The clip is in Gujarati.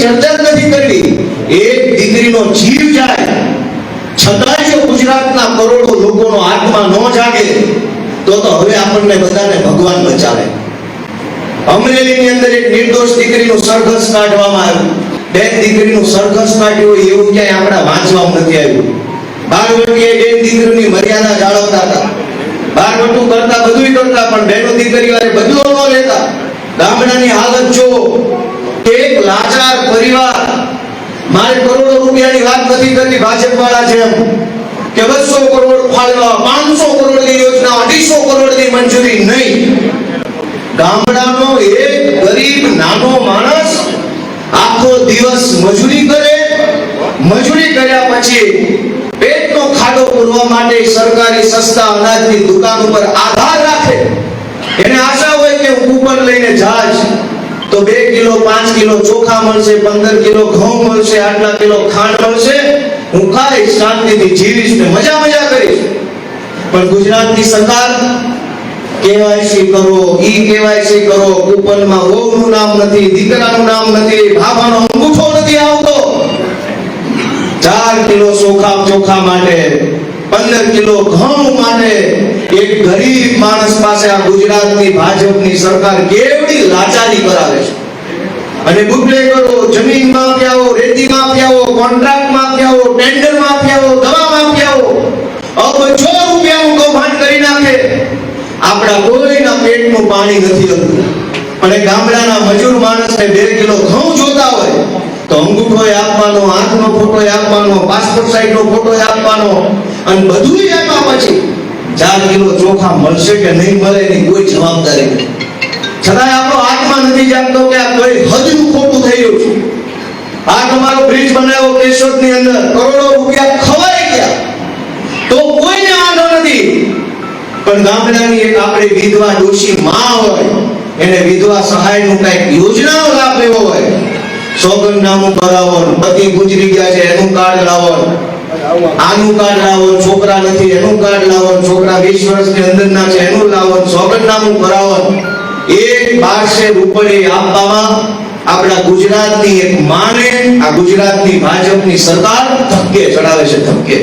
ચર્ચા જ નથી કરવી. એક દીકરીનો જીવ જાય છતાંય જો ગુજરાતના કરોડો લોકોનો આત્મા ન જાગે તો હવે આપણને બધાને ભગવાન બચાવે. અમરેલીની અંદર એક નિર્દોષ દીકરીનું સરઘસ કાઢવામાં આવ્યું. બેન દીકરીનું સરઘસ કાઢ્યું એવું ક્યાંય આપણા વાંચવામાં નથી આવ્યું. બારવટીએ બેન દીકરીની મર્યાદા જાળવતા હતા. બારવટું કરતા બધુંય કરતા, પણ બહેનો દીકરીઓ બદલો ન લેતા. ગામડાની હાલત જો, એક લાચાર પરિવાર, મારે કરોડો રૂપિયાની વાત નથી કરતી ભાજપ વાળા જેમ કે 200 કરોડ ફાળવા, 500 કરોડની યોજના, 250 કરોડની મંજૂરી નહીં. ગામડાનો એક ગરીબ નાનો માણસ આખો દિવસ મજૂરી કરે, મજૂરી કર્યા પછી પેટનો ખાડો પૂરવા માટે સરકારી સસ્તા અનાજની દુકાન ઉપર આધાર રાખે. એને આશા હોય કે હું કૂપન લઈને જાજ તો 2 કિલો 5 કિલો ચોખા મળશે, 15 કિલો ઘઉં મળશે, આટલા કિલો ખાંડ મળશે, હું ખાઈશ, શાંતિથી જીવીશ ને મજા કરીશ. પણ ગુજરાતની સરકાર કેવાયસી કરો, ઈ કેવાયસી કરો, કૂપનમાં વહુનું નામ નથી, દીકરાનું નામ નથી, ભાભાનો અંગૂઠો નથી આવતો. 4 કિલો ચોખા માટે, 15 કિલો ઘઉં માટે એક ગરીબ માણસ પાસે આ ગુજરાતની ભાજપની સરકાર કેવડી લાચારી કરાવે છે. અને બુટલેગરો, જમીન માફિયાઓ, રેતી માફિયાઓ, કોન્ટ્રાક્ટ માફિયાઓ, ટેન્ડર માફિયાઓ, દવા માફિયાઓ અબજો રૂપિયાનું કૌભાંડ કરી નાખે. આપણા કોઈના પેટનું પાણી નથી હોતું. અને ગામડાના મજૂર માણસને 2 કિલો ઘઉં જોતા હોય તો અંગૂઠો આપવાનો, હાથનો ફોટો આપવાનો, પાસપોર્ટ સાઈઝનો ફોટો આપવાનો, અને બધું આપ્યા પછી 4 કિલો ચોખા મળશે કે નહીં મળે એની કોઈ જવાબદારી નથી. છતાંય આપણો આત્મા નથી જાગતો કે આ કઈ હદનું ખોટું થઈ રહ્યું છે. આ તમારો બ્રિજ બનાવ્યો કેશોદની અંદર, કરોડો રૂપિયા ખવાઈ ગયા તો કોઈને વાંધો નથી. પણ ગામડાની એક આપણી વિધવા ડોશી માં હોય, એને વિધવા સહાયનું કઈક યોજનાનો લાભ લેવો હોય, સોગંદનામું કરાવો, પતિ ગુજરી ગયા છે એનું કાર્ડ લાવો, આનું કાર્ડ લાવો, છોકરા નથી એનું કાર્ડ લાવો, છોકરા 20 વર્ષની અંદરના છે એનું લાવો, સોગંદનામું કરાવો. 1200 રૂપિયા આપવામાં આપણા ગુજરાતની એક માને આ ગુજરાતની ભાજપની સરકાર ધક્કે ચડાવે છે, ધક્કે.